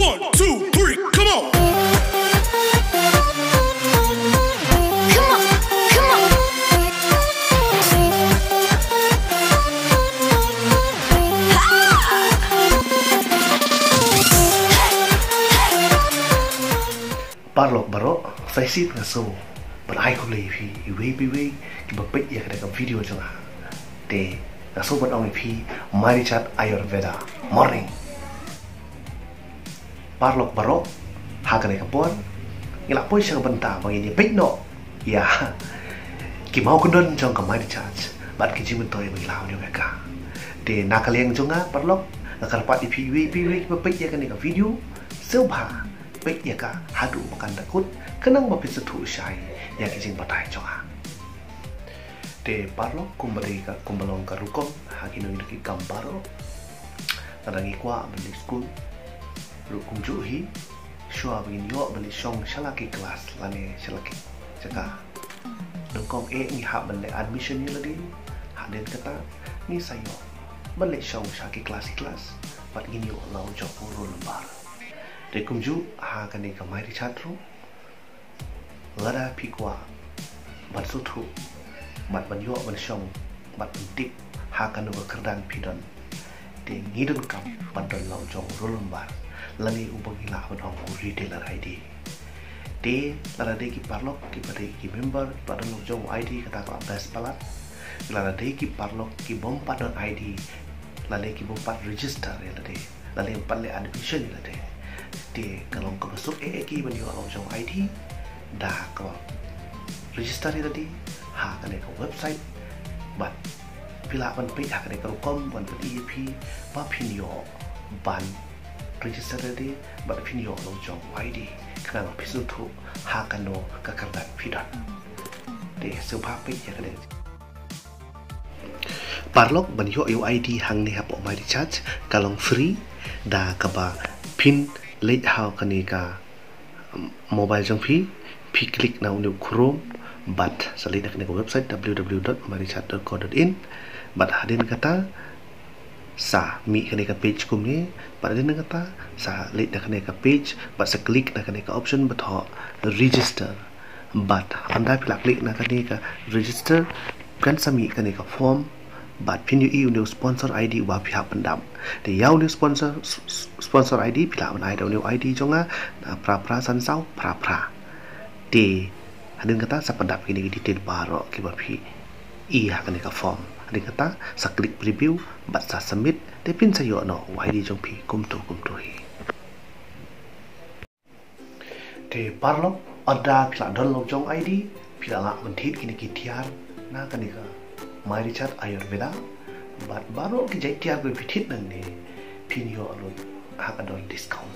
1, 2, 3, come on. Parlo baro fasit nga so berai ko lei phi iwe ki ba pet ya kada video jonga te nga so ban ong phi mari chat ayurveda morning parlo baro ha kada ka pon ngila poi sa banta bang ini pet no ya ki mau kundon jong ka mari chat bat ki jimun toy bang lao ni ka te nakaliang jonga parlo nakarpat phi iwe ki ba pet ya kada video so ba baik ya ka hadu makan takut kenang mapit setu syai ya kijing batai jonga te parlo kumbari ka kumbalong ka rukom hakino ki kambaro nadangi kwa beli school rukum juhi shua begin yo beli shong shalaki kelas lane shalaki jaka dongkong ni hak beli admission ni lagi haden kata ni sayo beli shong shaki kelas pat gini yo lau jok uru lembar Rekumju ha kani kamai di chatru lada pikwa bat sutu bat banyo ban shong bat tip ha kanu kerdan pidon de ngidun kam bandon lau jong rolumbar lani ubang ila ban hong retailer ID de lada de ki parlok ki pade ki member pada lau jong ID kata ka best palat lada de ki parlok ki bom padon ID lale ki bom pad register ya lade lale palle admission ya lade di kalau kau masuk EEG bani orang jong ID dah kau register tadi ha kan ke website bat pila ban page ha kan ke kom ban EAP ba pinyo ban register tadi bat pinyo long jong ID kan pisu tu ha kan no ka kerdat pidat de sepa page ya kan parlok ban yo ID hang ni hapo mai charge kalong free dah kaba pin late how kanika mobile jong phi klik na unu chrome but salida kanika website www.marichat.co.in but hadin kata sa mi kanika page kumni but hadin kata sa late na kanika page but sa klik na kanika option but ho register but anda pila klik na kanika register kan sami kanika form but pin you new sponsor ID wa pihak pendam de yau new sponsor ID pila on ID jonga pra san sau pra de hadin kata sa pendap kini detail baro ki ba phi I ha kan ka form hadin kata sa klik preview bat sa submit de pin sa yo no ID jong phi kum tu hi de parlo ada pila download jong ID pila la mentit kini ki tiar na kan ka Mari chat ayurveda bat baru kijai tiar gue pitit nang ni pinyo alun hakadon discount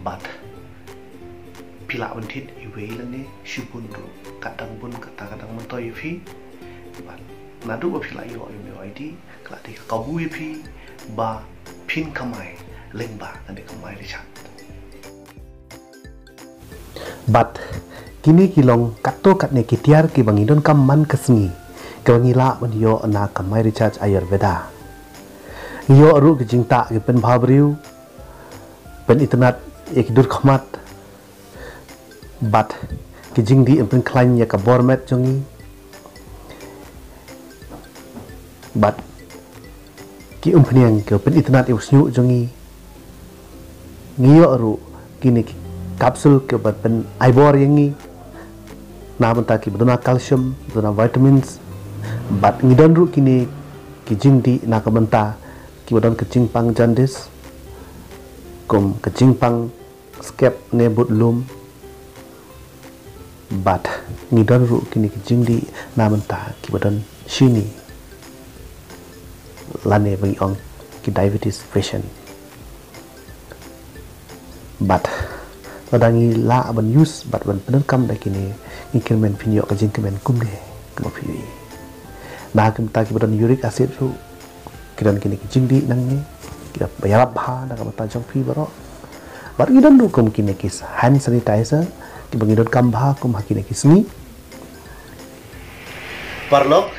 bat pila bentit iwe lani shubun ru kadang bun kadang mentoy fi bat nadu ba pila yo ID kelati kabu fi ba pin kamai lengba ande kamai di chat bat kini kilong kato katne kitiar ki bangidon kam man kesni kawangila manyo na kamai recharge ayurveda yo ru ke jingta ke pen bhabriu pen internet ek dur khmat bat ke jingdi pen klain ya ka bormet jongi bat ki umpniang ke pen internet e usnyu jongi ngiyo ru kini kapsul ke pen ibor yangi na banta ki bedona calcium bedona vitamins bat ngidon ru kini kijing di nakabenta ki bodon kecing pang jandis kum kecing pang skep nebut lum bat ngidon ru kini kijing di namenta ki bodon shini lane bagi ong ki diabetes patient bat ladangi la ban use bat ban penengkam da kini ngikirmen pinyo kajing kemen kumde kemapiwi nah kita kibaran uric acid ru kiran kini kijingdi nangni kita bayarap ha na kamata jong phi baro bar gidan ru kum kini kis hand sanitizer ki bangidon kambha kum hakine kisni parlok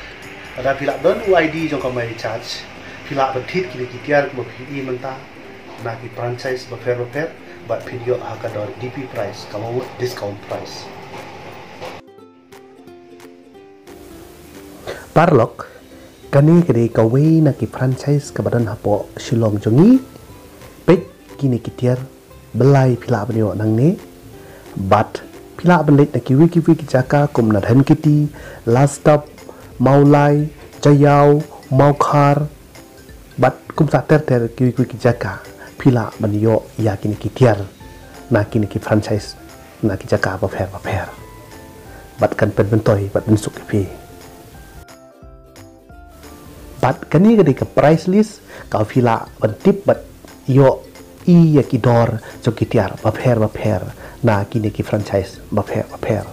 ada pila don UID jong kamai recharge pila betit kini kitiar kum phi manta na ki franchise bafer but video hakador DP price kamu discount price. Parlok kani kede kawai na ki franchise kabadan hapo Shillong jongi pek kini kitiar belai pila banyo nang ne but pila belit na ki wiki jaka kum na dhan kiti last stop maulai jayau maukar but kum sa ter ki wiki jaka pila banyo ya kini kitiar na kini ki franchise na ki jaka bafer but kan penbentoy but bensuk pi but kani kade ka price list ka pila bentip but yo i ya ki dor jo kitiar bafer na kini ki franchise bafer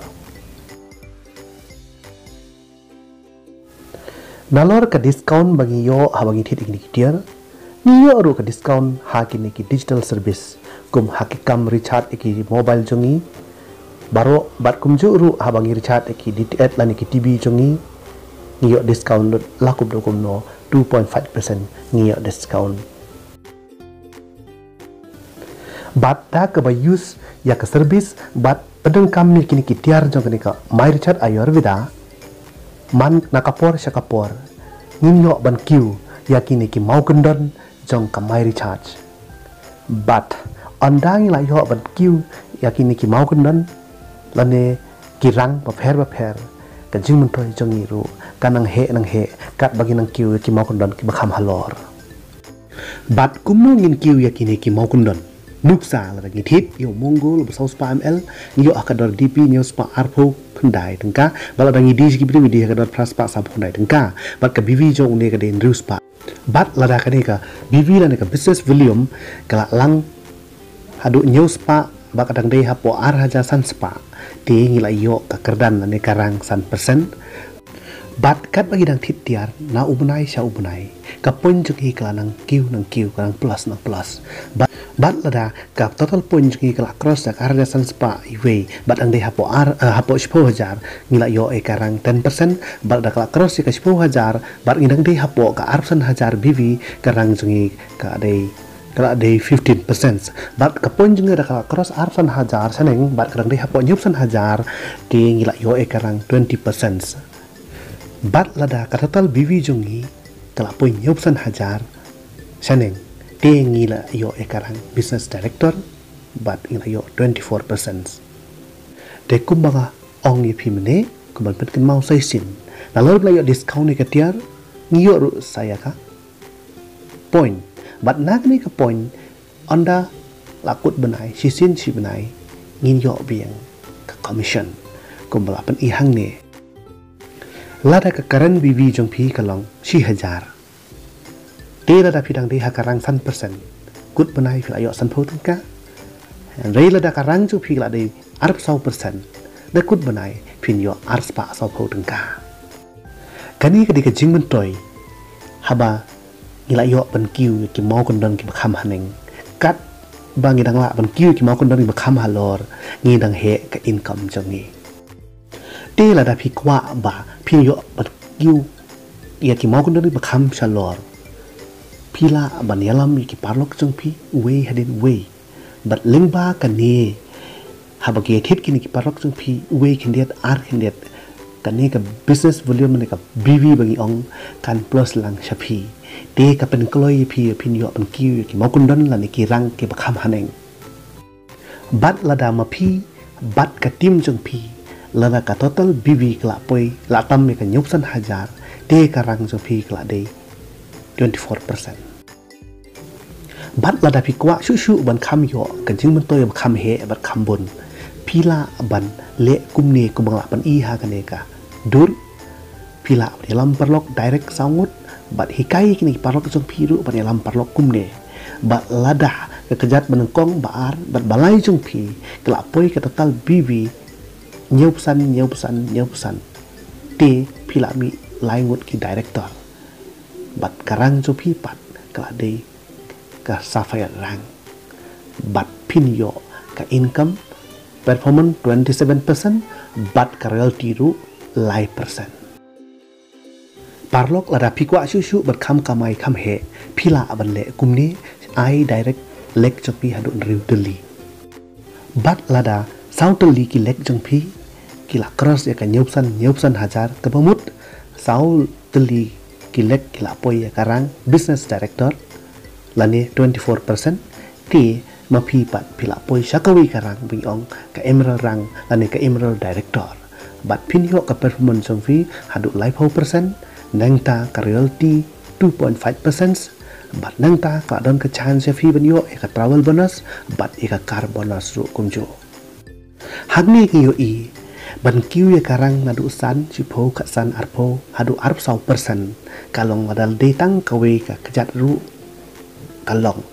nalor ka discount bagi yo ha bagi thit ikni kitiar ni yo ru ka discount ha kini ki digital service kum hakikam recharge iki mobile jongi baro bat kum ju ru ha bagi recharge iki DTH lani ki TV jongi ni yo discount lakup do kum no 2.5% ni yo discount bat da ka ba use ya ka service bat pedeng kam ni kini kitiar jong kini ka my recharge ayurveda man nakapor syakapor ninyo ban kiu ya kini ki mau kendon jong ka my recharge but andang la yo ban kiu ya kini ki mau kendon lane kirang bafer ka jing mentoy jong ni ru kanang he kat bagi nang kiu ki mau kendon ki bakham halor but kumno ngin kiu ya kini ki mau kendon nuksa la lagi hit yo mongol besau spa ml yo akador DP nyo spa arpo pendai tengka bala dangi di siki video akador praspa sa pendai tengka bat ka BV jo une ka den ruspa bat lada ka ne ka BV la ne ka business volume kala lang hadu nyo spa ba kadang dei hapo ar haja san spa ti ngila yo ka kerdan ne karang san persen bat kat bagi dang thit tiar na ubnai sha ubnai ka pon jo ki kala nang kiu karang plus bat lada ka total point ki kala cross dak arja san spa iwe bat ang de hapo hapo 10,000 ngila yo e karang 10% bat dak kala cross ka 10,000 bat ngidang de hapo ka arsan hajar BV karang jungi ka de 15% bat ka point jungi dak kala cross arsan hajar saneng bat karang de hapo nyupsan hajar ti ngila yo e karang 20% bat lada ka total BV jungi kala point nyupsan hajar saneng te ngila yo ekarang business director but ngila yo 24% de kumbaga ong ni pimne kumban pet kan mau sai sin lalu la yo discount ni katiar ngiyo ru saya ka point but nak ni ka point anda lakut benai sisin si benai ngin yo biang ka commission kumbala pen ihang ne lada ka karan BV jong pi kalong si hajar Tera da pidang de hakarang 1% kut benai fil ayo san pho tengka reila da karang ju phi la de arp 100% da kut benai phin yo arspa sa pho tengka kani ka de ka jing toy haba ngila yo ban kiu ki mau kon don ki kham haneng kat bang ngidang la ban kiu ki mau kon don ki kham halor ngidang he ka income jongi tela da phi kwa ba phi yo ban kiu ya ki mau kon don ki kham shalor pila banyalam ki parlok jong pi we hadin we but lingba kani habage hit kini ki parlok jong pi we kindiat ar kindiat kani ka business volume ne ka BV bagi ong kan plus lang shapi te ka pen kloi pi pin yo pen ki ki mokundon la ni ki rang ki bakham haneng bat lada ma pi bat ka tim jong pi lada ka total BV kla poi la tam me ka nyupsan hajar te ka rang jong pi kla de 24% bat lada pi kwa shu ban kham yo kan jing ban toy ban kham he bat kham bon pila ban le kumne kumang la ban i ha kaneka dur pila dalam parlok direct sangut bat hikai kini parlok jong piru ban dalam parlok kumne bat lada kejat menengkong baar bat balai jong pi kelapoi ke total BV nyausan te pila mi laingut ki director bat karang jo pi pat kala de ka safaya rang bat pin yo ka income performance 27% bat ka royalty ru lai persen parlok lada pi kwa shu bat kham kamai kham he pila ban le kumni ai direct lek jong pi hadu riu teli bat lada sau teli ki lek jong pi kila cross ya ka nyopsan hajar kebamut sau teli ki lek kila poi ya karang business director lani 24% ti mapi pat pila poi shakawi karang biong ka emerald rang lani ka emerald director bat pinyo ka performance jong pi hadu live 4% nangta ka royalty 2.5% bat nangta ka don ka chance fi banyo e ka travel bonus bat e ka car bonus ru kumjo hagni ki yo i ban kiu ya karang nadu san chipo ka san arpo hadu arp 100% kalong madal detang kawe ka kejat ru kalong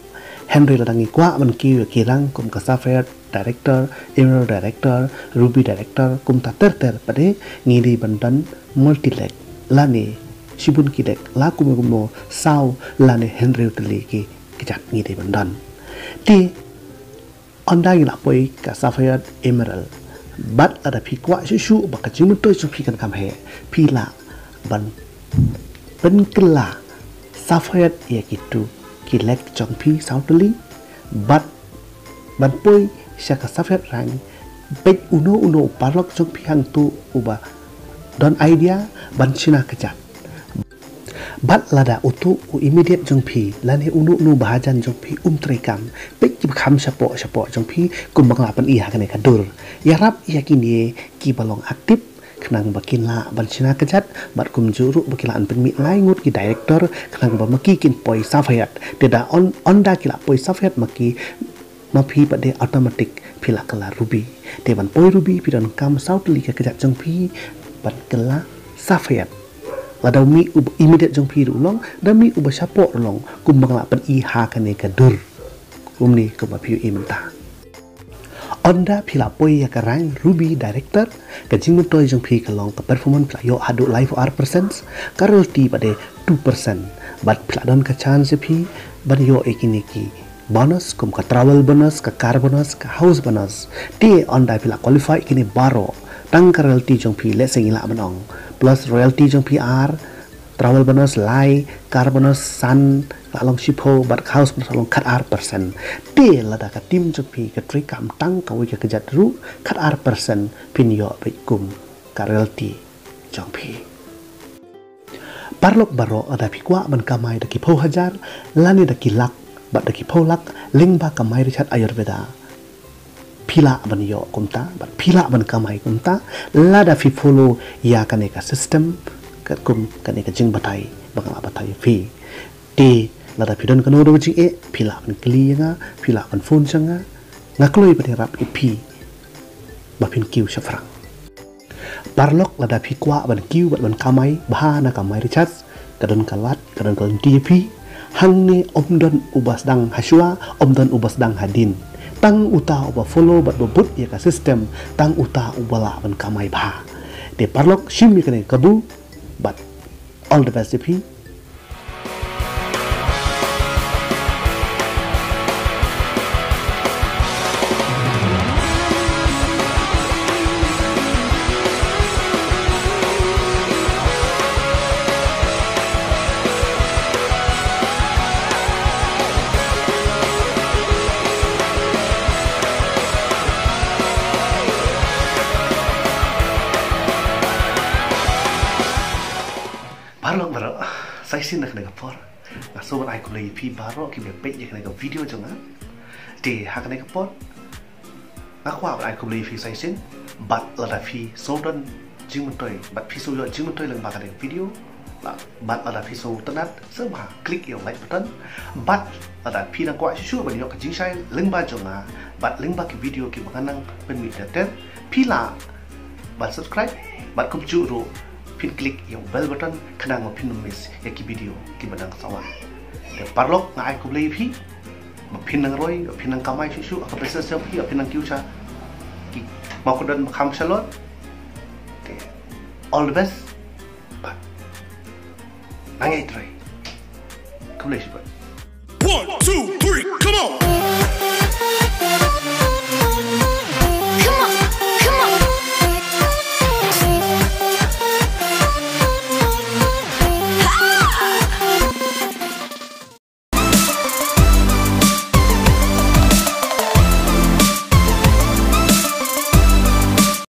Henry ladangi kwa ban kiu ya kirang kum ka software director emerald director ruby director kum ta ter pade ngiri bandan multileg lani Shibun kidek laku megumo sau lane Henry uteli ki kejat ngide bandan ti onda ila poi ka Sapphire Emerald bat ada pikwa shu baka jimuto supi kan kamhe pila ban penkela Sapphire ya gitu kilek jongpi sauteli bat ban poi syaka Sapphire rang pek uno parlok jongpi hang tu uba don idea ban china kejat bat lada utu u immediate jongpi lane unu bahajan jongpi trekam pek kham sapo jongpi kum banglapan iya kane kadur yarap iya kini ki balong aktif kenang bakin la bansina kejat bat kum juru bakilaan penmi laingut ki director kenang bamaki kin poi Sapphire tidak onda kila poi Sapphire maki mapi pade automatic pila kala ruby dewan poi ruby pidan kam sautli ka kejat jongpi bat kala Sapphire ladau mi immediate jong pi ulong dami uba sapo ulong kumbang la pen iha kane kadur kumni kuba piu imta onda pila poi ya karang ruby director kajing mutoi jong pi kalong ka performance yo hadu live % karoti pade 2% bat pila don ka chance pi ban yo ekini ki bonus kum ka travel bonus ka car bonus ka house bonus ti onda pila qualify kini baro tang ka royalty jong pi le singila manong plus royalty jong PR travel bonus lai car bonus san along shipo bat house bonus along kat % te lada ka tim jong pi ka tri kam tang ka wi ka kejat ru kat % pin yo be kum ka royalty jong pi parlok baro ada pi kwa ban kamai da ki pho hajar lani da ki lak bat da ki pho lak ling ba kamai richat ayurveda pila ban yo kumta bat pila ban kamai kumta lada fi follow ya kane ka system ka kum kane ka jing batai bangla batai fi te lada pidon kano do jing e pila ban kli nga pila ban phone changa ngakloi pati rap ip bapin kiu shafrang parlok lada fi kwa ban kiu ban kamai bahana kamai recharge kadon kalat kadon tv hangne omdon ubas dang haswa omdon ubas dang hadin tang uta uba follow bat bobut ya ka system tang uta ubala ban kamai bha de parlok shimi kane kabu but all the best ip Parlok baro sai sin nak nega por na so ban ai ko lei pi baro ki be pe ye nega video jonga te ha nega por na kwa ban ai ko lei fi sai sin bat la da fi so don jing toy bat fi so yo jing toy lang ba ka video bat la da fi so tanat so ba click yo like button bat la da fi na kwa shu ban yo ka jing sai lang ba jonga bat lang ba ki video ki banganang pen mi ter pila bat subscribe bat kum chu ro pin klik yung bell button kanang mo pin miss ya ki video ki banang sawan de parlok na ai ko lei phi ma pin nang roi pin nang kamai shu ka presa se phi pin nang kiucha ki ma ko don kham salot de all the best but nang ai try ko lei shi 1 2 3 come on